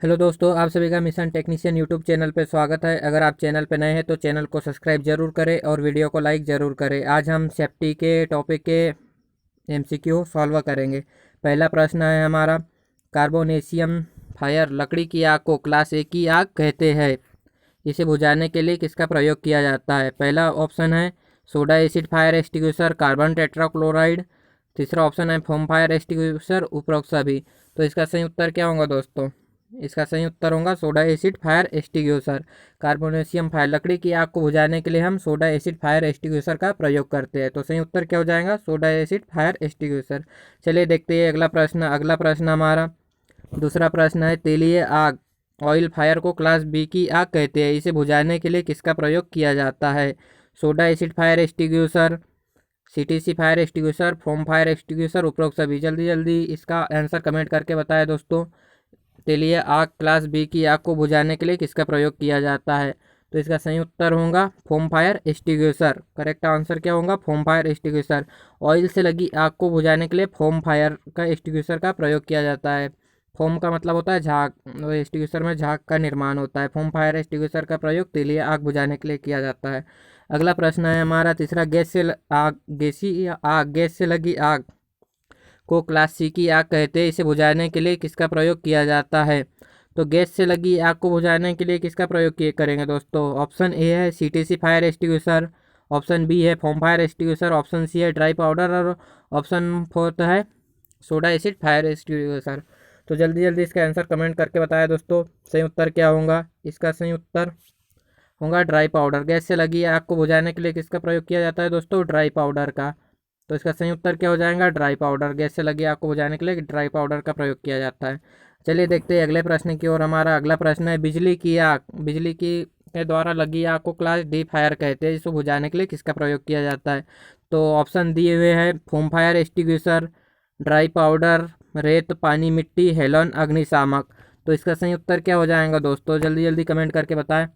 Hello दोस्तों, आप सभी का मिशन टेक्नीशियन यूट्यूब चैनल पे स्वागत है। अगर आप चैनल पे नए हैं तो चैनल को सब्सक्राइब जरूर करें और वीडियो को लाइक ज़रूर करें। आज हम सेफ्टी के टॉपिक के एमसीक्यू सॉल्व करेंगे। पहला प्रश्न है हमारा, कार्बोनेशियम फायर लकड़ी की आग को क्लास ए की आग कहते हैं। इसे बुझाने के लिए किसका प्रयोग किया जाता है? पहला ऑप्शन है soda acid fire extinguisher, carbon tetrachloride. तीसरा ऑप्शन है फोम फायर एक्सटिंग्विशर, उपरोक्त सभी। तो इसका सही उत्तर क्या होगा दोस्तों? इसका सही उत्तर होगा soda acid fire extinguisher. Carbonaceous fire लकड़ी की आग को बुझाने के लिए हम सोडा एसिड फायर एक्सटिंग्विशर का प्रयोग करते हैं। तो सही उत्तर क्या हो जाएगा? Soda acid fire extinguisher. चलिए देखते हैं अगला प्रश्न। अगला प्रश्न हमारा दूसरा प्रश्न है, तेलीय आग ऑयल फायर को क्लास बी की आग कहते हैं। इसे बुझाने के लिए किसका प्रयोग किया जाता है? Soda acid fire extinguisher, CTC fire extinguisher, foam fire extinguisher, उपरोक्त सभी। जल्दी जल्दी इसका आंसर कमेंट करके बताएं दोस्तों। तेलीय आग क्लास बी की आग को बुझाने के लिए किसका प्रयोग किया जाता है? तो इसका सही उत्तर होगा foam fire extinguisher. Correct answer क्या होगा? Foam fire extinguisher. ऑयल से लगी आग को बुझाने के लिए फोम फायर का एक्सटिंग्विशर का प्रयोग किया जाता है। फोम का मतलब होता है झाग, एक्सटिंग्विशर में झाग का निर्माण होता है। फोम फायर एक्सटिंग्विशर का प्रयोग तेलीय आग बुझाने के लिए किया जाता है। अगला प्रश्न है हमारा तीसरा, गैस से लगी आग को क्लास सी की आग कहते हैं। इसे बुझाने के लिए किसका प्रयोग किया जाता है? तो गैस से लगी आग को बुझाने के लिए किसका प्रयोग किए करेंगे दोस्तों? ऑप्शन ए है CTC fire extinguisher, option B है foam fire extinguisher, option C है ड्राई पाउडर और ऑप्शन फोर्थ है सोडा एसिड फायर एक्सटिंग्विशर। तो जल्दी जल्दी इसका आंसर कमेंट करके बताया दोस्तों। सही उत्तर क्या होगा? इसका सही उत्तर होगा ड्राई पाउडर। गैस से लगी आग को बुझाने के लिए किसका प्रयोग किया जाता है दोस्तों? ड्राई पाउडर का। तो इसका सही उत्तर क्या हो जाएगा? Dry powder. गैस से लगी आग को बुझाने के लिए ड्राई पाउडर का प्रयोग किया जाता है। चलिए देखते हैं अगले प्रश्न की ओर। हमारा अगला प्रश्न है, बिजली की के द्वारा लगी आग को क्लास डी फायर कहते हैं। इसको बुझाने के लिए किसका प्रयोग किया जाता है? तो ऑप्शन दिए हुए हैं foam fire extinguisher, dry powder, रेत, पानी, मिट्टी, हेलोन, अग्निशामक। तो इसका सही उत्तर क्या हो जाएगा दोस्तों? जल्दी जल्दी कमेंट करके बताएं।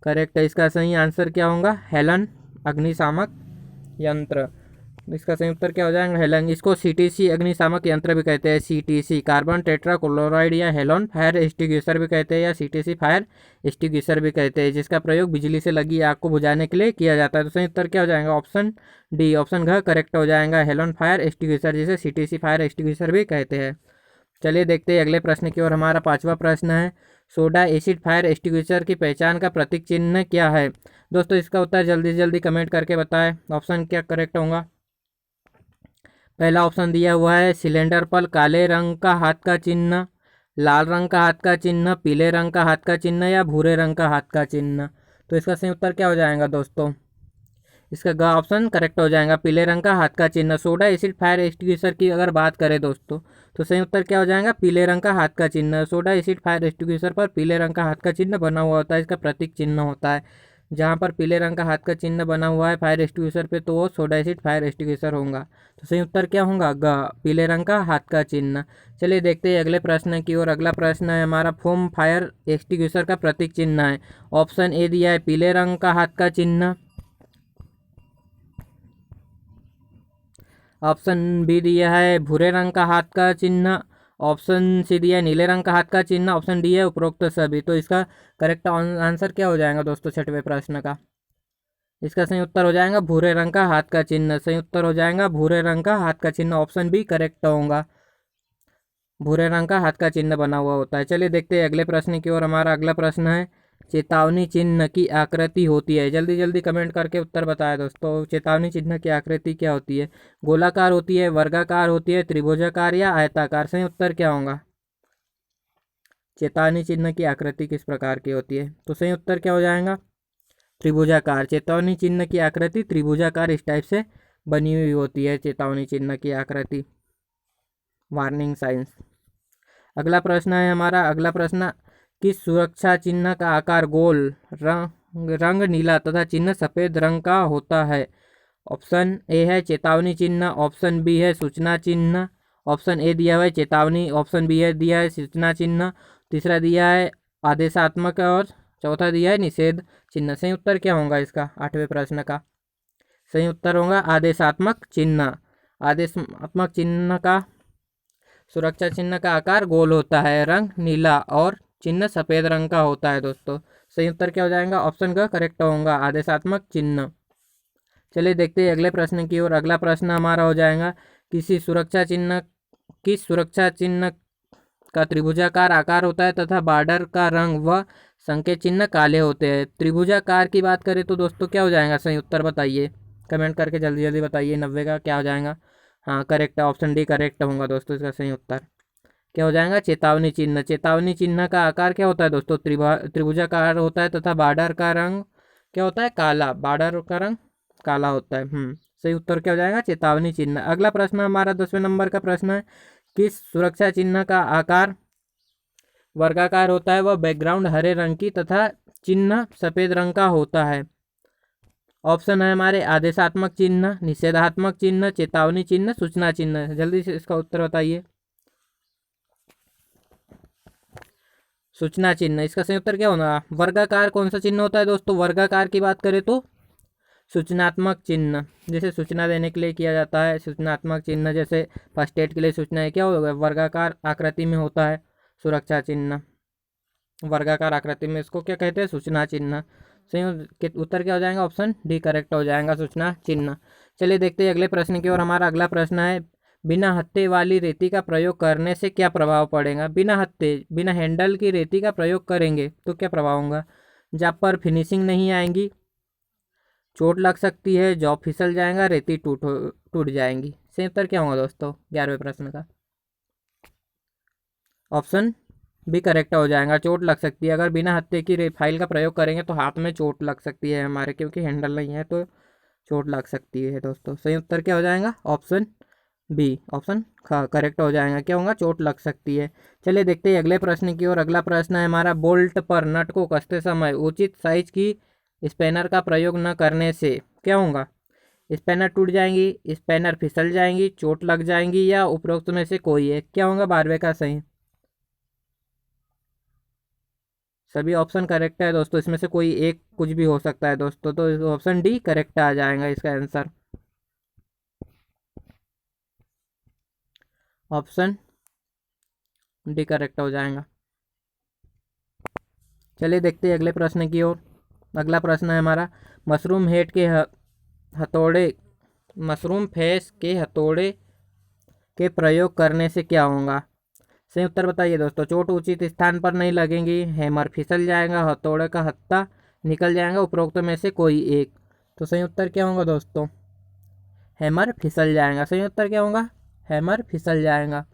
करेक्ट है, इसका सही आंसर क्या होगा? हेलन, अग्निशामक यंत्र। इसका सही उत्तर क्या हो जाएगा? हेलन। इसको सीटीसी अग्निशामक यंत्र भी कहते हैं। सीटीसी कार्बन टेट्राक्लोराइड या हेलोन फायर एक्सटिंग्विशर भी कहते हैं या सीटीसी फायर एक्सटिंग्विशर भी कहते हैं, जिसका प्रयोग बिजली से लगी आग को बुझाने के लिए किया जाता है। तो सही उत्तर क्या हो जाएगा? ऑप्शन डी, ऑप्शन घ करेक्ट हो जाएगा। हेलोन फायर एक्सटिंग्विशर, जिसे सीटीसी फायर एक्सटिंग्विशर भी कहते हैं। चलिए देखते हैं अगले प्रश्न की ओर। हमारा पांचवा प्रश्न है, सोडा एसिड फायर एक्सटिंग्विशर की पहचान का प्रतीक चिन्ह क्या है? दोस्तों इसका उत्तर जल्दी जल्दी कमेंट करके बताएं। ऑप्शन क्या करेक्ट होगा? पहला ऑप्शन दिया हुआ है सिलेंडर पर काले रंग का हाथ का चिन्ह, लाल रंग का हाथ का चिन्ह, पीले रंग का हाथ का चिन्ह या भूरे रंग का हाथ का चिन्ह। तो इसका सही उत्तर क्या हो जाएगा दोस्तों? इसका ग ऑप्शन करेक्ट हो जाएगा, पीले रंग का हाथ का चिन्ह। सोडा एसिड फायर एक्सटिंग्विशर की अगर बात करें दोस्तों, तो सही उत्तर क्या हो जाएगा? पीले रंग का हाथ का चिन्ह। सोडा एसिड फायर एक्सटिंग्विशर पर पीले रंग का हाथ का चिन्ह बना हुआ होता है, इसका प्रतीक चिन्ह होता है। जहाँ पर पीले रंग का हाथ का चिन्ह बना हुआ है फायर एक्सटिंग्विशर पे, तो वो सोडा एसिड फायर एक्सटिंग्विशर होगा। तो सही उत्तर क्या होगा? ग, पीले रंग का हाथ का चिन्ह। चलिए देखते हैं अगले प्रश्न की ओर। अगला प्रश्न है हमारा, फोम फायर एक्सटिंग्विशर का प्रतीक चिन्ह है। ऑप्शन ए दिया है पीले रंग का हाथ का चिन्ह, ऑप्शन बी दिया है भूरे रंग का हाथ का चिन्ह, ऑप्शन सी दिया है नीले रंग का हाथ का चिन्ह, ऑप्शन डी है उपरोक्त सभी। तो इसका करेक्ट आंसर क्या हो जाएगा दोस्तों छठवें प्रश्न का? इसका सही उत्तर हो जाएगा भूरे रंग का हाथ का चिन्ह। सही उत्तर हो जाएगा भूरे रंग का हाथ का चिन्ह, ऑप्शन बी करेक्ट होगा। भूरे रंग का हाथ का चिन्ह बना हुआ होता है। चलिए देखते हैं अगले प्रश्न की ओर। हमारा अगला प्रश्न है, चेतावनी चिन्ह की आकृति होती है। जल्दी जल्दी कमेंट करके उत्तर बताएं दोस्तों। चेतावनी चिन्ह की आकृति क्या होती है? गोलाकार होती है, वर्गाकार होती है, त्रिभुजाकार या आयताकार? सही उत्तर क्या होगा? चेतावनी चिन्ह की आकृति किस प्रकार की होती है? तो सही उत्तर क्या हो जाएगा? त्रिभुजाकार। चेतावनी चिन्ह की आकृति त्रिभुजाकार इस टाइप से बनी हुई होती है चेतावनी चिन्ह की आकृति, वार्निंग साइंस। अगला प्रश्न है हमारा अगला प्रश्न, किस सुरक्षा चिन्ह का आकार गोल, रंग नीला तथा चिन्ह सफेद रंग का होता है? ऑप्शन ए है चेतावनी चिन्ह, ऑप्शन बी है सूचना चिन्ह, ऑप्शन ए दिया हुआ है चेतावनी, ऑप्शन बी है दिया है सूचना चिन्ह, तीसरा दिया है आदेशात्मक और चौथा दिया है निषेध चिन्ह। सही उत्तर क्या होगा इसका आठवें प्रश्न का? सही उत्तर होगा आदेशात्मक चिन्ह। आदेशात्मक चिन्ह का सुरक्षा चिन्ह का आकार गोल होता है, रंग नीला और चिन्ह सफ़ेद रंग का होता है दोस्तों। सही उत्तर क्या हो जाएगा? ऑप्शन का करेक्ट होगा आदेशात्मक चिन्ह। चलिए देखते हैं अगले प्रश्न की ओर। अगला प्रश्न हमारा हो जाएगा, किस सुरक्षा चिन्ह का त्रिभुजाकार आकार होता है तथा बॉर्डर का रंग व संकेत चिन्ह काले होते हैं। त्रिभुजाकार की बात करें तो दोस्तों क्या हो जाएगा? सही उत्तर बताइए, कमेंट करके जल्दी जल्दी बताइए। 90 का क्या हो जाएगा? हाँ करेक्ट है, ऑप्शन डी करेक्ट होगा दोस्तों इसका सही उत्तर। क्या हो जाएगा? चेतावनी चिन्ह। चेतावनी चिन्ह का आकार क्या होता है दोस्तों? त्रिभुजाकार होता है तथा बॉर्डर का रंग क्या होता है? काला। बॉर्डर का रंग काला होता है। सही उत्तर क्या हो जाएगा? चेतावनी चिन्ह। अगला प्रश्न हमारा 10वें नंबर का प्रश्न है, किस सुरक्षा चिन्ह का आकार वर्गाकार होता है वह बैकग्राउंड हरे रंग की तथा चिन्ह सफ़ेद रंग का होता है? ऑप्शन है हमारे आदेशात्मक चिन्ह, निषेधात्मक चिन्ह, चेतावनी चिन्ह, सूचना चिन्ह। जल्दी से इसका उत्तर बताइए। सूचना चिन्ह, इसका सही उत्तर क्या होगा? वर्गाकार कौन सा चिन्ह होता है दोस्तों? वर्गाकार की बात करें तो सूचनात्मक चिन्ह, जैसे सूचना देने के लिए किया जाता है सूचनात्मक चिन्ह, जैसे फर्स्ट एड के लिए सूचना है क्या होगा? वर्गाकार आकृति में होता है सुरक्षा चिन्ह। वर्गाकार आकृति में इसको क्या कहते हैं? सूचना चिन्ह। सही उत्तर क्या हो जाएगा? ऑप्शन डी करेक्ट हो जाएगा, सूचना चिन्ह। चलिए देखते हैं अगले प्रश्न की ओर। हमारा अगला प्रश्न है, बिना हत्थे वाली रेती का प्रयोग करने से क्या प्रभाव पड़ेगा? बिना हैंडल की रेती का प्रयोग करेंगे तो क्या प्रभाव होगा? जॉब पर फिनिशिंग नहीं आएंगी, चोट लग सकती है, जॉब फिसल जाएगा, रेती टूट जाएंगी। सही उत्तर क्या होगा दोस्तों 11वें प्रश्न का? ऑप्शन भी करेक्ट हो जाएगा, चोट लग सकती है। अगर बिना हत्थे की फाइल का प्रयोग करेंगे तो हाथ में चोट लग सकती है हमारे, क्योंकि हैंडल नहीं है तो चोट लग सकती है दोस्तों। सही उत्तर क्या हो जाएगा? ऑप्शन बी, ऑप्शन करेक्ट हो जाएगा। क्या होगा? चोट लग सकती है। चलिए देखते हैं अगले प्रश्न की ओर। अगला प्रश्न है हमारा, बोल्ट पर नट को कसते समय उचित साइज की स्पैनर का प्रयोग न करने से क्या होगा? स्पैनर टूट जाएंगी, स्पैनर फिसल जाएंगी, चोट लग जाएंगी, या उपरोक्त में से कोई है? क्या होगा 12वें का सही? सभी ऑप्शन करेक्ट है दोस्तों, इसमें से कोई एक कुछ भी हो सकता है दोस्तों, तो ऑप्शन डी करेक्ट आ जाएगा इसका आंसर। ऑप्शन डी करेक्ट हो जाएगा। चलिए देखते हैं अगले प्रश्न की ओर। अगला प्रश्न है हमारा, मशरूम हेड के हथौड़े मशरूम फेस के हथौड़े के प्रयोग करने से क्या होगा? सही उत्तर बताइए दोस्तों। चोट उचित स्थान पर नहीं लगेंगी, हैमर फिसल जाएगा, हथौड़े का हत्था निकल जाएगा, उपरोक्त में से कोई एक। तो सही उत्तर क्या होगा दोस्तों? हैमर फिसल जाएगा। सही उत्तर क्या होगा? हैमर फिसल जाएगा,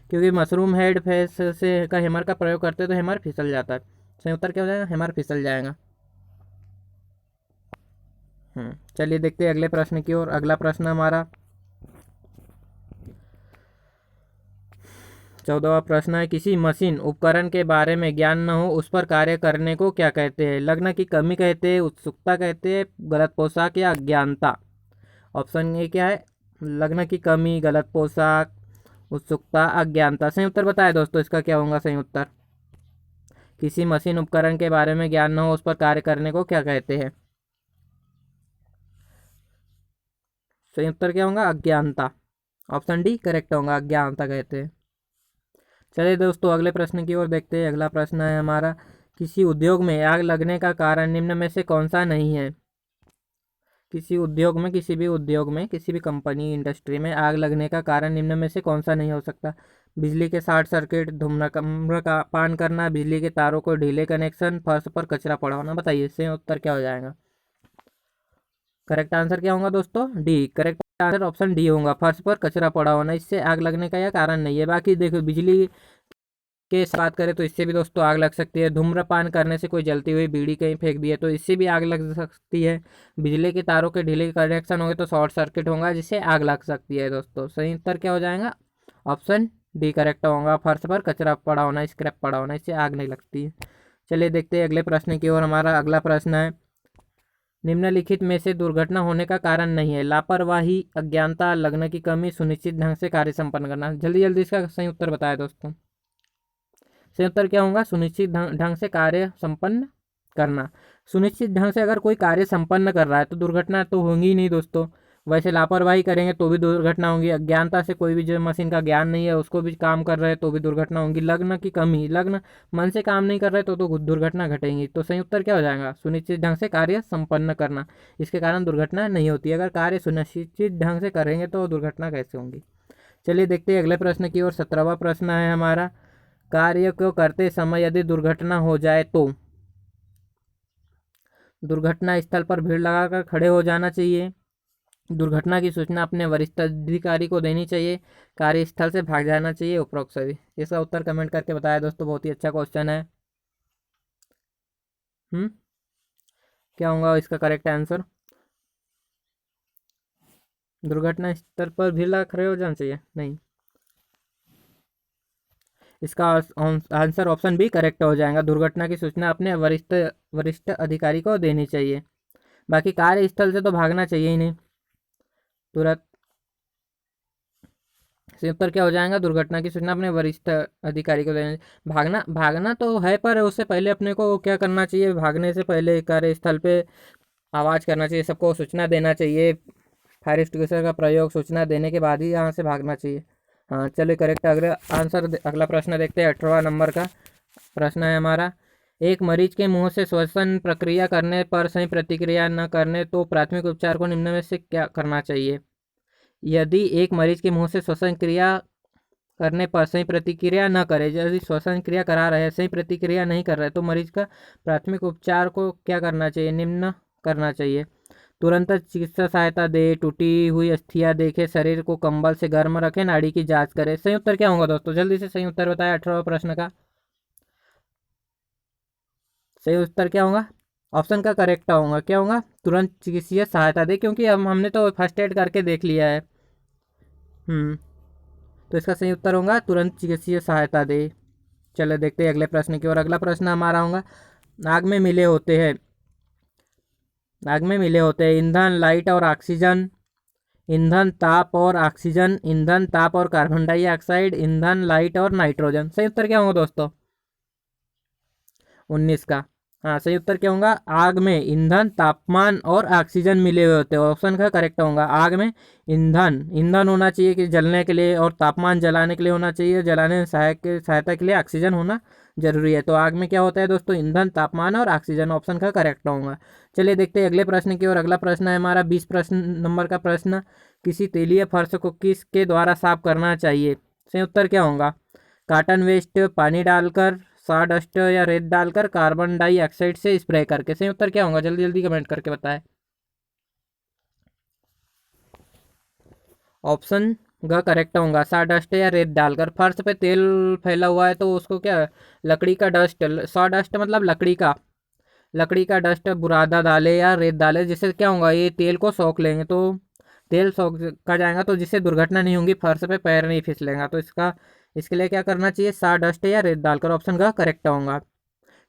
क्योंकि मशरूम हेड फेस से का हैमर का प्रयोग करते हैं तो हैमर फिसल जाता है। सही उत्तर क्या हो जाएगा? हैमर फिसल जाएगा। चलिए देखते हैं अगले प्रश्न की ओर। अगला प्रश्न हमारा 14वां प्रश्न है, किसी मशीन उपकरण के बारे में ज्ञान न हो उस पर कार्य करने को क्या कहते हैं? लगन की कमी कहते हैं, उत्सुकता कहते हैं, गलत पोशाक, या अज्ञानता? ऑप्शन ए क्या है? लगन की कमी, गलत पोशाक, उत्सुकता, अज्ञानता। सही उत्तर बताए दोस्तों इसका क्या होगा सही उत्तर? किसी मशीन उपकरण के बारे में ज्ञान न हो उस पर कार्य करने को क्या कहते हैं? सही उत्तर क्या होगा? अज्ञानता। ऑप्शन डी करेक्ट होगा, अज्ञानता कहते हैं। चलिए दोस्तों अगले प्रश्न की ओर देखते हैं। अगला प्रश्न है हमारा, किसी उद्योग में आग लगने का कारण निम्न में से कौन सा नहीं है? किसी उद्योग में, किसी भी कंपनी इंडस्ट्री में आग लगने का कारण निम्न में से कौन सा नहीं हो सकता? बिजली के शॉर्ट सर्किट, धूम्रपान करना, बिजली के तारों को ढीले कनेक्शन, फर्श पर कचरा पड़ा होना। बताइए इससे उत्तर क्या हो जाएगा? करेक्ट आंसर क्या होगा दोस्तों? D. Correct answer option D होगा, फर्श पर कचरा पड़ा होना। इससे आग लगने का यह कारण नहीं है। बाकी देखो, बिजली के बात करें तो इससे भी दोस्तों आग लग सकती है। धूम्रपान करने से कोई जलती हुई बीड़ी कहीं फेंक दी है तो इससे भी आग लग सकती है। बिजली के तारों के ढीले कनेक्शन होंगे तो शॉर्ट सर्किट होगा जिससे आग लग सकती है दोस्तों। सही उत्तर क्या हो जाएगा? ऑप्शन डी करेक्ट होगा, फर्श पर कचरा पड़ा होना, स्क्रैप पड़ा होना, इससे आग नहीं लगती है। चलिए देखते हैं अगले प्रश्न की ओर। हमारा अगला प्रश्न है, निम्नलिखित में से दुर्घटना होने का कारण नहीं है? लापरवाही, अज्ञानता, लगन की कमी, सुनिश्चित ढंग से कार्य संपन्न करना। जल्दी जल्दी इसका सही उत्तर बताएं दोस्तों। सही उत्तर क्या होगा? सुनिश्चित ढंग से कार्य संपन्न करना। सुनिश्चित ढंग से अगर कोई कार्य संपन्न कर रहा है तो दुर्घटना तो होंगी ही नहीं दोस्तों। वैसे लापरवाही करेंगे तो भी दुर्घटना होंगी। अज्ञानता से कोई भी जो मशीन का ज्ञान नहीं है उसको भी काम कर रहे हैं तो भी दुर्घटना होंगी। लग्न की कमी, लग्न मन से काम नहीं कर रहे तो दुर्घटना घटेंगी। तो सही उत्तर क्या हो जाएगा? सुनिश्चित ढंग से कार्य संपन्न करना, इसके कारण दुर्घटना नहीं होती। अगर कार्य सुनिश्चित ढंग से करेंगे तो दुर्घटना कैसे होंगी? चलिए देखते हैं अगले प्रश्न की ओर। 17वां प्रश्न है हमारा, कार्य को करते समय यदि दुर्घटना हो जाए तो दुर्घटना स्थल पर भीड़ लगाकर खड़े हो जाना चाहिए, दुर्घटना की सूचना अपने वरिष्ठ अधिकारी को देनी चाहिए, कार्यस्थल से भाग जाना चाहिए, उपरोक्त सभी। इसका उत्तर कमेंट करके बताया दोस्तों। बहुत ही अच्छा क्वेश्चन है। क्या होगा इसका करेक्ट आंसर? दुर्घटना स्थल पर भीड़ लगा खड़े हो जाना चाहिए? नहीं, इसका आंसर ऑप्शन बी करेक्ट हो जाएगा। दुर्घटना की सूचना अपने वरिष्ठ अधिकारी को देनी चाहिए। बाकी कार्यस्थल से तो भागना चाहिए ही नहीं तुरंत। सही उत्तर क्या हो जाएगा? दुर्घटना की सूचना अपने वरिष्ठ अधिकारी को देना। भागना तो है, पर उससे पहले अपने को क्या करना चाहिए? भागने से पहले कार्यस्थल पे आवाज़ करना चाहिए, सबको सूचना देना चाहिए। फायर एक्सटिंग्विशर का प्रयोग सूचना देने के बाद ही यहाँ से भागना चाहिए। हाँ चलिए करेक्ट। अगला प्रश्न देखते हैं। 18वां नंबर का प्रश्न है हमारा, एक मरीज के मुंह से श्वसन प्रक्रिया करने पर सही प्रतिक्रिया न करने तो प्राथमिक उपचार को निम्न में से क्या करना चाहिए? यदि एक मरीज के मुंह से श्वसन क्रिया करने पर सही प्रतिक्रिया न करे, यदि श्वसन क्रिया करा रहे हैं सही प्रतिक्रिया नहीं कर रहे, तो मरीज का प्राथमिक उपचार को क्या करना चाहिए? निम्न करना चाहिए। तुरंत चिकित्सा सहायता दे, टूटी हुई अस्थियां देखे, शरीर को कंबल से गर्म रखे, नाड़ी की जांच करे। सही उत्तर क्या होगा दोस्तों? जल्दी से सही उत्तर बताया 18वां प्रश्न का। सही उत्तर क्या होगा? ऑप्शन का करेक्ट होगा। क्या होगा? तुरंत चिकित्सीय सहायता दे, क्योंकि हमने तो फर्स्ट एड करके देख लिया है। तो इसका सही उत्तर होगा तुरंत चिकित्सीय सहायता दे। चलो देखते हैं अगले प्रश्न की ओर। अगला प्रश्न हमारा होगा, आग में मिले होते हैं ईंधन, लाइट और ऑक्सीजन, ईंधन, ताप और ऑक्सीजन, ईंधन, ताप और कार्बन डाइऑक्साइड, ईंधन, लाइट और नाइट्रोजन। सही उत्तर क्या होगा दोस्तों? 19 का। हाँ सही उत्तर क्या होगा? आग में ईंधन, तापमान और ऑक्सीजन मिले हुए होते हैं। ऑप्शन का करेक्ट होगा। आग में ईंधन होना चाहिए कि जलने के लिए, और तापमान जलाने के लिए होना चाहिए, जलाने में सहायता के लिए ऑक्सीजन होना जरूरी है। तो आग में क्या होता है दोस्तों? ईंधन, तापमान और ऑक्सीजन। ऑप्शन का करेक्ट होगा। चलिए देखते हैं अगले प्रश्न की ओर। अगला प्रश्न है हमारा 20 प्रश्न नंबर का प्रश्न, किसी तेलीय फर्श को किसके द्वारा साफ करना चाहिए? सही उत्तर क्या होगा? कॉटन वेस्ट, पानी डालकर, सॉडस्ट या रेत डालकर, कार्बन डाइऑक्साइड से स्प्रे करके। सही उत्तर क्या होगा? जल्दी जल्दी कमेंट करके बताएं। ऑप्शन का करेक्ट होगा, सॉडस्ट या रेत डालकर। फर्श पे तेल फैला हुआ है तो उसको क्या, लकड़ी का डस्ट, सॉडस्ट मतलब लकड़ी का डस्ट, बुरादा डाले या रेत डाले, जिससे क्या होगा? ये तेल को सोख लेंगे, तो तेल सोख का जाएगा तो जिससे दुर्घटना नहीं होगी, फर्श पे पैर नहीं फिसलेगा। तो इसके लिए क्या करना चाहिए? सॉडस्ट या रेत डालकर। ऑप्शन का करेक्ट होगा।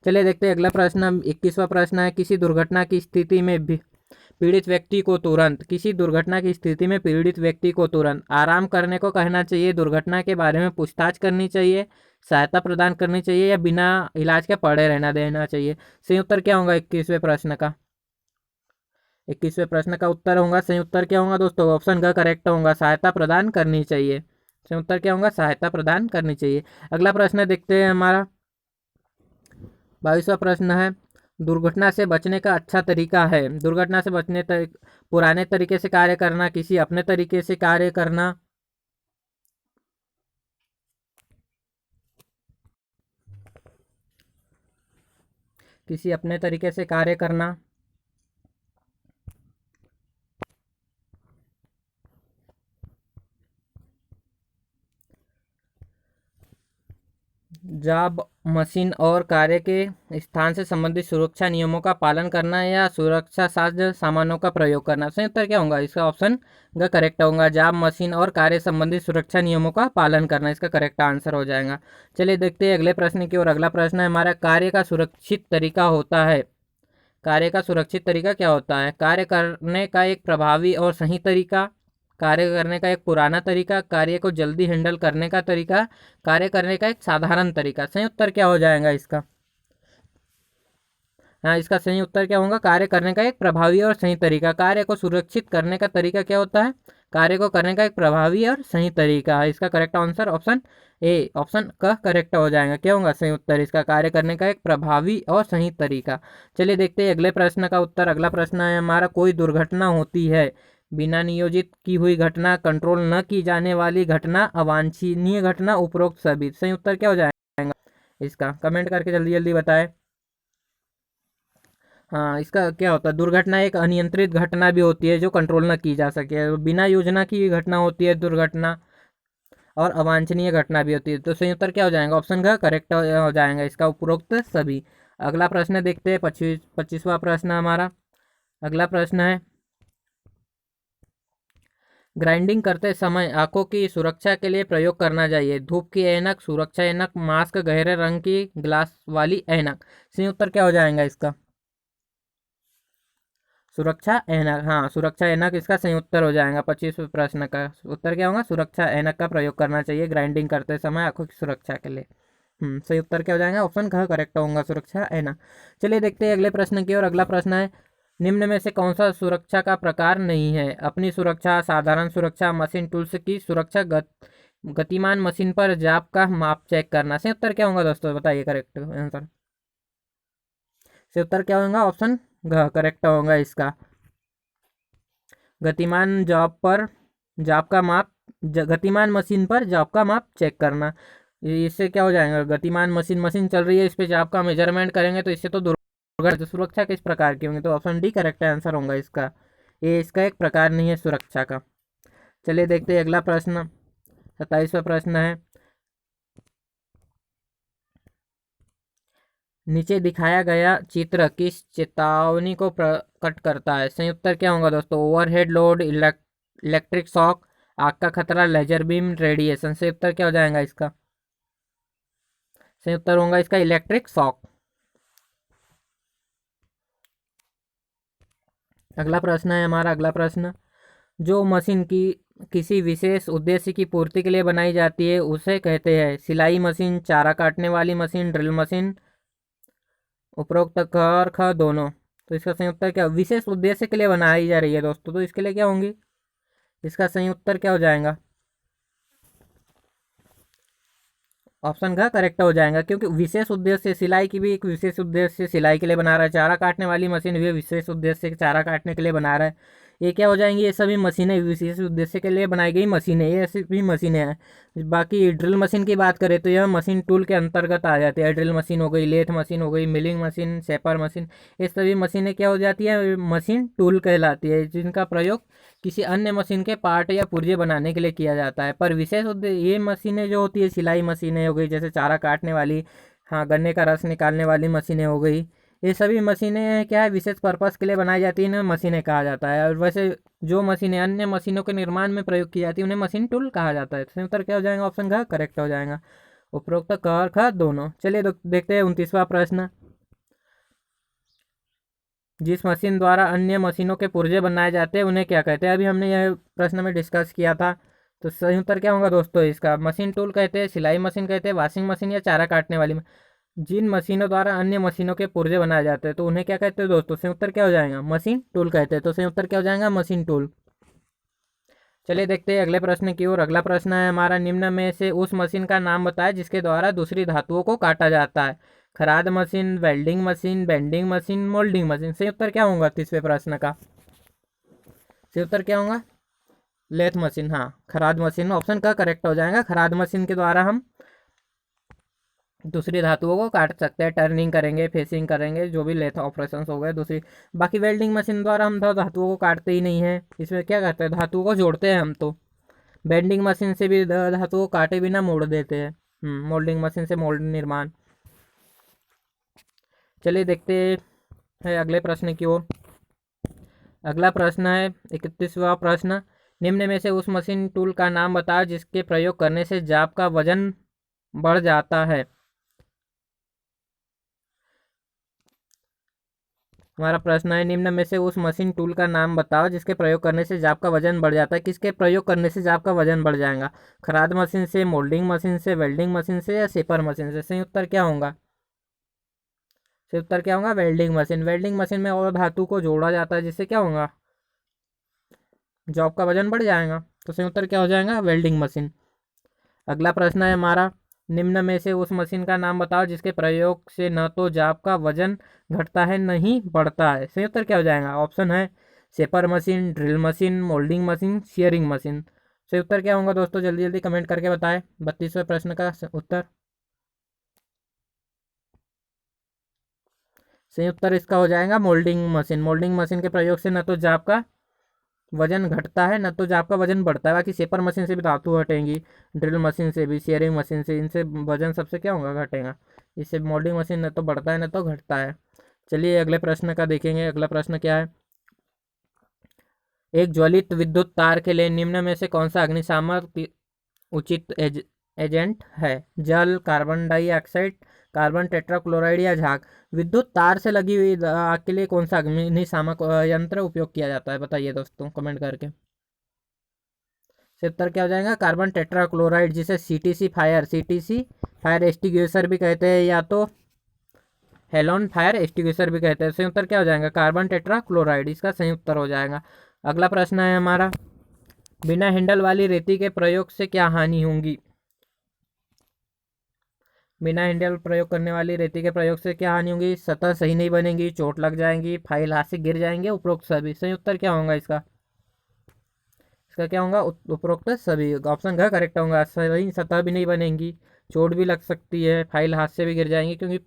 चलिए देखते हैं अगला प्रश्न। 21वां प्रश्न है, किसी दुर्घटना की स्थिति में भी पीड़ित व्यक्ति को तुरंत आराम करने को कहना चाहिए, दुर्घटना के बारे में पूछताछ करनी चाहिए, सहायता प्रदान करनी चाहिए, या बिना इलाज के पड़े रहना देना चाहिए। सही उत्तर क्या होगा 21वें प्रश्न का? 21वें प्रश्न का उत्तर होगा, सही उत्तर क्या होगा दोस्तों? ऑप्शन का करेक्ट होगा, सहायता प्रदान करनी चाहिए। सही उत्तर क्या होगा? सहायता प्रदान करनी चाहिए। अगला प्रश्न देखते हैं हमारा 22वां प्रश्न है, दुर्घटना से बचने का अच्छा तरीका है। दुर्घटना से बचने पुराने तरीके से कार्य करना, किसी अपने तरीके से कार्य करना, किसी अपने तरीके से कार्य करना, जॉब, मशीन और कार्य के स्थान से संबंधित सुरक्षा नियमों का पालन करना, या सुरक्षा साज सामानों का प्रयोग करना। सही उत्तर क्या होगा? इसका ऑप्शन का करेक्ट होगा, जॉब, मशीन और कार्य संबंधित सुरक्षा नियमों का पालन करना, इसका करेक्ट आंसर हो जाएगा। चलिए देखते हैं अगले प्रश्न की ओर। अगला प्रश्न है हमारा, कार्य का सुरक्षित तरीका होता है। कार्य का सुरक्षित तरीका क्या होता है? कार्य करने का एक प्रभावी और सही तरीका, कार्य करने का एक पुराना तरीका, कार्य को जल्दी हैंडल करने का तरीका, कार्य करने का एक साधारण तरीका। सही उत्तर क्या हो जाएगा इसका? हाँ, इसका सही उत्तर क्या होगा? कार्य करने का एक प्रभावी और सही तरीका। कार्य को सुरक्षित करने का तरीका क्या होता है? कार्य को करने का एक प्रभावी और सही तरीका है। इसका correct answer option A, option का करेक्ट हो जाएगा। क्या होगा सही उत्तर इसका? कार्य करने का एक प्रभावी और सही तरीका। चलिए देखते हैं अगले प्रश्न का उत्तर। अगला प्रश्न है हमारा, कोई दुर्घटना होती है, बिना नियोजित की हुई घटना, कंट्रोल न की जाने वाली घटना, अवांछनीय घटना, उपरोक्त सभी। सही उत्तर क्या हो जाएगा इसका? कमेंट करके जल्दी जल्दी बताएं। हाँ, इसका क्या होता है? दुर्घटना एक अनियंत्रित घटना भी होती है जो कंट्रोल न की जा सके। बिना योजना की घटना होती है दुर्घटना, और अवांछनीय घटना भी होती है। तो सही उत्तर क्या हो जाएगा? ऑप्शन का करेक्ट हो जाएगा इसका, उपरोक्त सभी। अगला प्रश्न देखते हैं, 25वां प्रश्न हमारा। अगला प्रश्न है, ग्राइंडिंग करते समय आंखों की सुरक्षा के लिए प्रयोग करना चाहिए। धूप की ऐनक, सुरक्षा ऐनक, मास्क, गहरे रंग की ग्लास वाली ऐनक। सही उत्तर क्या हो जाएगा इसका? सुरक्षा ऐनक। हाँ, सुरक्षा ऐनक इसका सही उत्तर हो जाएगा। 25वें प्रश्न का उत्तर क्या होगा? सुरक्षा ऐनक का प्रयोग करना चाहिए ग्राइंडिंग करते समय आंखों की सुरक्षा के लिए। सही उत्तर क्या हो जाएगा? ऑप्शन का करेक्ट होगा, सुरक्षा ऐनक। चलिए देखते हैं अगले प्रश्न की ओर। अगला प्रश्न है, निम्न में से कौन सा सुरक्षा का प्रकार नहीं है? अपनी सुरक्षा, साधारण सुरक्षा, मशीन टूल्स की सुरक्षा, गतिमान मशीन पर जाप का माप चेक करना। सही उत्तर क्या होगा दोस्तों? बताइए करेक्ट आंसर। सही उत्तर क्या होगा? ऑप्शन घ करेक्ट होगा इसका। गतिमान जॉब पर जाप का माप, गतिमान मशीन पर जाप का माप चेक करना। इससे क्या हो जाएगा? गतिमान मशीन, मशीन चल रही है, इस पे जाप का मेजरमेंट करेंगे तो इससे तो दुर्घटना। सुरक्षा किस प्रकार की होंगी? तो ऑप्शन डी करेक्ट आंसर होगा इसका। ये इसका एक प्रकार नहीं है सुरक्षा का। चलिए देखते हैं अगला प्रश्न। 27वां प्रश्न है, नीचे दिखाया गया चित्र किस चेतावनी को प्रकट करता है? सही उत्तर क्या होगा दोस्तों? ओवरहेड लोड, इलेक्ट्रिक शॉक, आग का खतरा, लेजर बीम, रेडिएशन। सही उत्तर क्या हो जाएगा इसका? सही उत्तर होगा इसका इलेक्ट्रिक शॉक। अगला प्रश्न है हमारा। अगला प्रश्न, जो मशीन की किसी विशेष उद्देश्य की पूर्ति के लिए बनाई जाती है उसे कहते हैं सिलाई मशीन, चारा काटने वाली मशीन, ड्रिल मशीन, उपरोक्त क और ख दोनों। तो इसका सही उत्तर क्या? विशेष उद्देश्य के लिए बनाई जा रही है दोस्तों, तो इसके लिए क्या होंगी? इसका सही उत्तर क्या हो जाएगा? ऑप्शन का करेक्ट हो जाएगा, क्योंकि विशेष उद्देश्य, सिलाई की भी एक विशेष उद्देश्य सिलाई के लिए बना रहा है, चारा काटने वाली मशीन भी विशेष उद्देश्य चारा काटने के लिए बना रहा है। ये क्या हो जाएंगी? ये सभी मशीनें विशेष उद्देश्य के लिए बनाई गई मशीनें, ये ऐसी भी मशीनें हैं। बाकी ड्रिल मशीन की बात करें तो यह मशीन टूल के अंतर्गत आ जाती है। ड्रिल मशीन हो गई, लेथ मशीन हो गई, मिलिंग मशीन, शेपर मशीन, ये सभी मशीनें क्या हो जाती है? मशीन टूल कहलाती है, जिनका प्रयोग किसी अन्य मशीन के पार्ट या पुर्जे बनाने के लिए किया जाता है। पर विशेष उद्देश्य ये मशीनें जो होती है, सिलाई मशीनें हो गई, जैसे चारा काटने वाली, हाँ, गन्ने का रस निकालने वाली मशीनें हो गई, ये सभी मशीनें क्या है? विशेष पर्पस के लिए बनाई जाती है, इन्हें मशीनें कहा जाता है। और वैसे जो मशीनें अन्य मशीनों के निर्माण में प्रयोग की जाती है उन्हें मशीन टूल कहा जाता है। तो उत्तर क्या हो जाएगा? ऑप्शन का करेक्ट हो जाएगा, उपरोक्त क और ख दोनों। चलिए देखते हैं 29वां प्रश्न, जिस मशीन द्वारा अन्य मशीनों के पुर्जे बनाए जाते हैं उन्हें क्या कहते हैं? अभी हमने यह प्रश्न में डिस्कस किया था। तो सही उत्तर क्या होगा दोस्तों इसका? मशीन टूल कहते हैं, सिलाई मशीन कहते हैं, वॉशिंग मशीन या चारा काटने वाली जिन मशीनों द्वारा अन्य मशीनों के पुर्जे बनाए जाते हैं तो उन्हें क्या कहते हैं दोस्तों? सही उत्तर क्या हो जाएगा? मशीन टूल कहते हैं। तो सही उत्तर क्या हो जाएगा? Machine tool. चलिए देखते हैं अगले प्रश्न की ओर। अगला प्रश्न है हमारा, निम्न में से उस मशीन का नाम बताएं जिसके द्वारा दूसरी धातुओं को काटा जाता है। खराद machine, welding machine, bending machine, moulding machine. सही उत्तर क्या होगा 30वें प्रश्न का? सही उत्तर क्या होगा? Lathe machine. हाँ, खराद मशीन ऑप्शन का करेक्ट हो जाएगा। खराद मशीन के द्वारा हम दूसरी धातुओं को काट सकते हैं, टर्निंग करेंगे, फेसिंग करेंगे, जो भी लेथ ऑपरेशन हो गए दूसरी। बाकी वेल्डिंग मशीन द्वारा हम तो धातुओं को काटते ही नहीं है, इसमें क्या करते हैं? धातुओं को जोड़ते हैं हम तो। बेंडिंग मशीन से भी धातु को काटे बिना मोड़ देते हैं। मोल्डिंग मशीन से मोल्ड निर्माण। चलिए देखते हैं अगले प्रश्न की ओर। अगला प्रश्न है 31वां प्रश्न, निम्न में से उस मशीन टूल का नाम बताओ जिसके प्रयोग करने से जाप का वजन बढ़ जाता है। हमारा प्रश्न है, निम्न में से उस मशीन टूल का नाम बताओ जिसके प्रयोग करने से जाप का वजन बढ़ जाता है। किसके प्रयोग करने से जाप का वजन बढ़ जाएगा? खराद मशीन से, मोल्डिंग मशीन से, वेल्डिंग मशीन से या शेपर मशीन से? सही उत्तर क्या होगा? सही उत्तर क्या होगा? Welding machine. वेल्डिंग मशीन में और धातु को जोड़ा जाता है, जिससे क्या होगा? जॉब का वजन बढ़ जाएगा। तो सही उत्तर क्या हो जाएगा? Welding machine. अगला प्रश्न है हमारा, निम्न में से उस मशीन का नाम बताओ जिसके प्रयोग से न तो जाप का वजन घटता है न ही बढ़ता है। सही उत्तर क्या हो जाएगा? ऑप्शन है shaper machine, drill machine, moulding machine, sharing machine. सही उत्तर क्या होगा दोस्तों? जल्दी जल्दी कमेंट करके बताएं 32वें प्रश्न का उत्तर। सही उत्तर इसका हो जाएगा मोल्डिंग मशीन। मोल्डिंग मशीन के प्रयोग से न तो जाप का वजन घटता है न तो जाप का वजन बढ़ता है। बाकी शेपर मशीन से भी धातु हटेंगी, ड्रिल मशीन से भी, शेयरिंग मशीन से, इनसे वजन सबसे क्या होगा? घटेगा। इससे मोल्डिंग मशीन न तो बढ़ता है न तो घटता है। चलिए अगले प्रश्न का देखेंगे। अगला प्रश्न क्या है? एक ज्वलित विद्युत तार के लिए निम्न में से कौन सा अग्निशामक उचित एजेंट है? जल, कार्बन डाइऑक्साइड, कार्बन टेट्राक्लोराइड या झाग। विद्युत तार से लगी हुई आग के लिए कौन सा अग्निशामक यंत्र उपयोग किया जाता है? बताइए दोस्तों कमेंट करके। उत्तर क्या हो जाएगा? कार्बन टेट्राक्लोराइड, जिसे सीटीसी फायर एक्सटिंग्विशर भी कहते हैं, या तो हेलोन फायर एक्सटिंग्विशर भी कहते हैं। सही उत्तर क्या हो जाएगा? कार्बन टेट्राक्लोराइड, इसका सही उत्तर हो जाएगा। अगला प्रश्न है हमारा, बिना हैंडल वाली रेती के प्रयोग से क्या हानि होगी? बिना हैंडल प्रयोग करने वाली रेती के प्रयोग से क्या हानि होगी? सतह सही नहीं बनेगी, चोट लग जाएंगी, फाइल हाथ से गिर जाएंगे, उपरोक्त सभी। सही उत्तर क्या होगा इसका? इसका क्या होगा? उपरोक्त सभी। ऑप्शन घ करेक्ट होगा। सही सतह भी नहीं बनेगी, चोट भी लग सकती है, फाइल हाथ से भी गिर जाएंगी, क्योंकि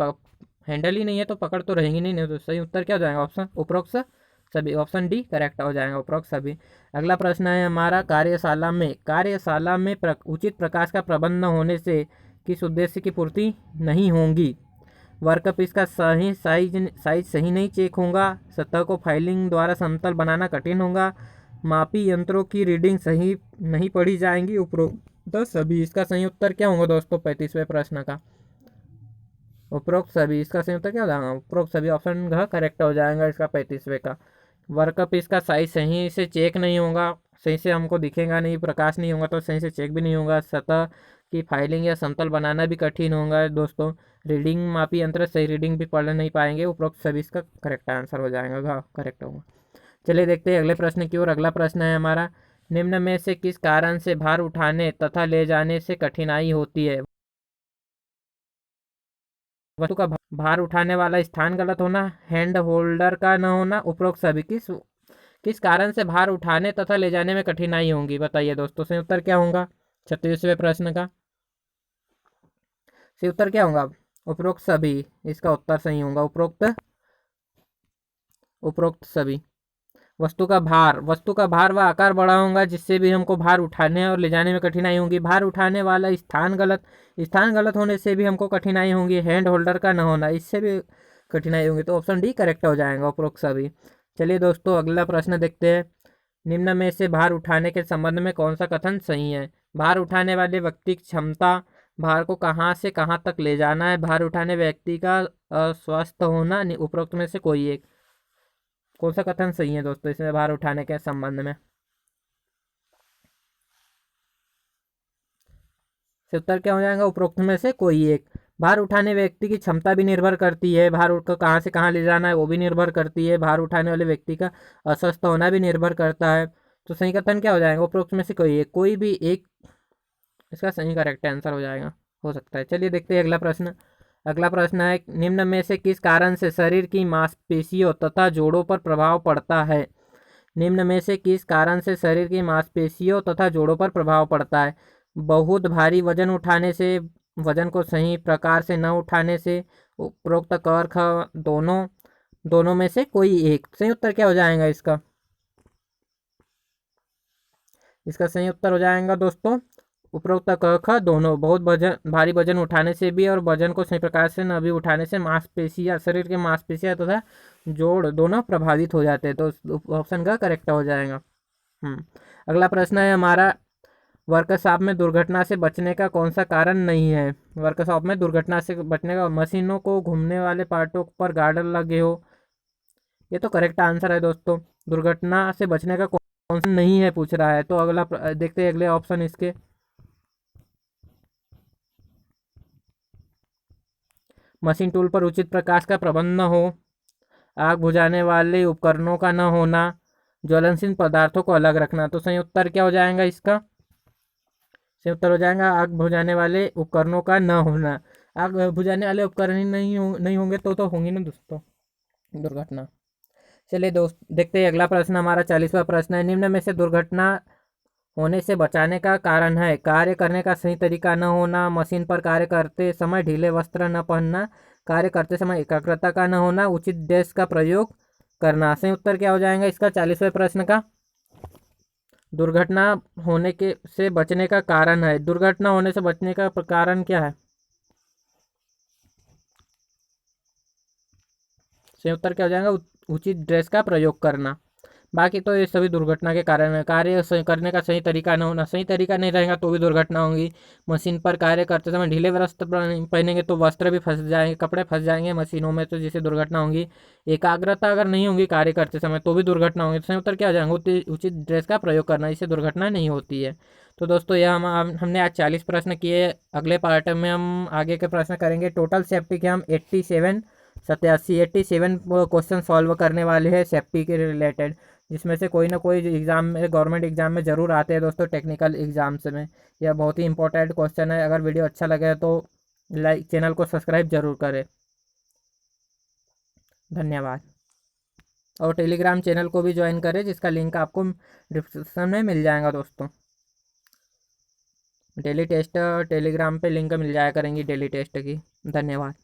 हैंडल ही नहीं है तो पकड़ तो रहेंगी नहीं। तो सही उत्तर क्या हो जाएगा? ऑप्शन उपरोक्त सभी। ऑप्शन डी करेक्ट हो जाएगा, उपरोक्त सभी। अगला प्रश्न है हमारा, कार्यशाला में उचित प्रकाश का प्रबंध न होने से किस उद्देश्य की पूर्ति नहीं होगी? वर्कपीस का सही साइज सही नहीं चेक होगा, सतह को फाइलिंग द्वारा समतल बनाना कठिन होगा, मापी यंत्रों की रीडिंग सही नहीं पढ़ी जाएंगी, उपरोक्त सभी। इसका सही उत्तर क्या होगा दोस्तों 35वें प्रश्न का? उपरोक्त सभी। इसका सही उत्तर क्या हो जाएगा? उपरोक्त सभी। ऑप्शन घ करेक्ट हो जाएगा इसका 35वें का। वर्कपीस का साइज सही से चेक नहीं होगा, सही से हमको दिखेगा नहीं, प्रकाश नहीं होगा तो सही से चेक भी नहीं होगा, सतह की फाइलिंग या समतल बनाना भी कठिन होगा दोस्तों, रीडिंग मापी यंत्र सही रीडिंग भी पढ़ नहीं पाएंगे। उपरोक्त सभी इसका करेक्ट आंसर हो जाएगा, घ करेक्ट होगा। चलिए देखते हैं अगले प्रश्न की ओर। अगला प्रश्न है हमारा, निम्न में से किस कारण से भार उठाने तथा ले जाने से कठिनाई होती है? वस्तु का भार उठाने वाला स्थान गलत होना, हैंड होल्डर का न होना, उपरोक्त सभी। किस कारण से भार उठाने तथा ले जाने में कठिनाई होगी? बताइए दोस्तों सही उत्तर क्या होगा 36वें प्रश्न का? सही उत्तर क्या होगा? उपरोक्त सभी। इसका उत्तर सही होगा उपरोक्त सभी। वस्तु का भार व आकार बड़ा होगा, जिससे भी हमको भार उठाने और ले जाने में कठिनाई होगी। भार उठाने वाला स्थान गलत होने से भी हमको कठिनाई होगी। हैंड होल्डर का न होना, इससे भी कठिनाई होगी। तो ऑप्शन डी करेक्ट हो जाएगा, उपरोक्त सभी। चलिए दोस्तों अगला प्रश्न देखते हैं, निम्न में से भार उठाने के संबंध में कौन सा कथन सही है? भार उठाने वाले व्यक्ति की क्षमता, भार को कहाँ से कहाँ तक ले जाना है, भार उठाने व्यक्ति का अस्वस्थ होना, उपरोक्त में से कोई एक। कौन सा कथन सही है दोस्तों इसमें भार उठाने के संबंध में? उत्तर क्या हो जाएगा? उपरोक्त में से कोई एक। भार उठाने व्यक्ति की क्षमता भी निर्भर करती है, भार को कहाँ से कहाँ ले जाना है वो भी निर्भर करती है, भार उठाने वाले व्यक्ति का अस्वस्थ होना भी निर्भर करता है। तो सही कथन क्या हो जाएगा? उपरोक्त में से कोई भी एक इसका सही करेक्ट आंसर हो जाएगा, हो सकता है। चलिए देखते हैं अगला प्रश्न। अगला प्रश्न है, निम्न में से किस कारण से शरीर की मांसपेशियों तथा जोड़ों पर प्रभाव पड़ता है? निम्न में से किस कारण से शरीर की मांसपेशियों तथा जोड़ों पर प्रभाव पड़ता है? बहुत भारी वजन उठाने से, वजन को सही प्रकार से न उठाने से, उपरोक्त क और ख दोनों में से कोई एक। सही उत्तर क्या हो जाएगा इसका? इसका सही उत्तर हो जाएगा दोस्तों उपरोक्त क ख दोनों। बहुत भारी वजन उठाने से भी और वजन को सही प्रकार से न भी उठाने से मांसपेशियां, शरीर के मांसपेशियां तथा जोड़ दोनों प्रभावित हो जाते हैं। तो ऑप्शन का करेक्ट हो जाएगा। अगला प्रश्न है हमारा, वर्कशॉप में दुर्घटना से बचने का कौन सा कारण नहीं है? वर्कशॉप में दुर्घटना से बचने का, मशीनों को घूमने वाले पार्टों पर गार्डर लगे हो, ये तो करेक्ट आंसर है दोस्तों। दुर्घटना से बचने का कौन सा नहीं है पूछ रहा है, तो अगला देखते हैं अगले ऑप्शन इसके। मशीन टूल पर उचित प्रकाश का प्रबंध न हो, आग बुझाने वाले उपकरणों का न होना, ज्वलनशील पदार्थों को अलग रखना। तो सही उत्तर क्या हो जाएगा इसका? सही उत्तर हो जाएगा आग बुझाने वाले उपकरणों का न होना। आग बुझाने वाले उपकरण ही नहीं होंगे तो होंगी ना दोस्तों दुर्घटना। चलिए दोस्त देखते हैं अगला प्रश्न हमारा 40वां प्रश्न है। निम्न में से दुर्घटना होने से बचाने का कारण है? कार्य करने का सही तरीका न होना, मशीन पर कार्य करते समय ढीले वस्त्र न पहनना, कार्य करते समय एकाग्रता का न होना, उचित ड्रेस का प्रयोग करना। सही उत्तर क्या हो जाएगा इसका 40वें प्रश्न का? दुर्घटना होने के से बचने का कारण है। दुर्घटना होने से बचने का कारण क्या है? सही उत्तर क्या हो जाएगा? उचित ड्रेस का प्रयोग करना। बाकी तो ये सभी दुर्घटना के कारण है। कार्य करने का सही तरीका न होना, सही तरीका नहीं रहेगा तो भी दुर्घटना होगी। मशीन पर कार्य करते समय ढीले वस्त्र पहनेंगे तो वस्त्र भी फंस जाएंगे, कपड़े फंस जाएंगे मशीनों में, तो जिससे दुर्घटना होगी। एकाग्रता अगर नहीं होगी कार्य करते समय तो भी दुर्घटना होगी। तो सही उत्तर क्या हो जाएगा? उचित ड्रेस का प्रयोग करना, इससे दुर्घटना नहीं होती है। तो दोस्तों यह हमने आज 40 प्रश्न किए। अगले पार्ट में हम आगे के प्रश्न करेंगे। टोटल सेफ्टी के हम 87 क्वेश्चन सॉल्व करने वाले हैं सेफ्टी के रिलेटेड, जिसमें से कोई ना कोई एग्ज़ाम में, गवर्नमेंट एग्ज़ाम में ज़रूर आते हैं दोस्तों, टेक्निकल एग्ज़ाम्स में। यह बहुत ही इंपॉर्टेंट क्वेश्चन है। अगर वीडियो अच्छा लगे तो लाइक, चैनल को सब्सक्राइब जरूर करें। धन्यवाद। और टेलीग्राम चैनल को भी ज्वाइन करें, जिसका लिंक आपको डिस्क्रिप्शन में मिल जाएगा दोस्तों। डेली टेस्ट टेलीग्राम पे लिंक मिल जाया करेंगी डेली टेस्ट की। धन्यवाद।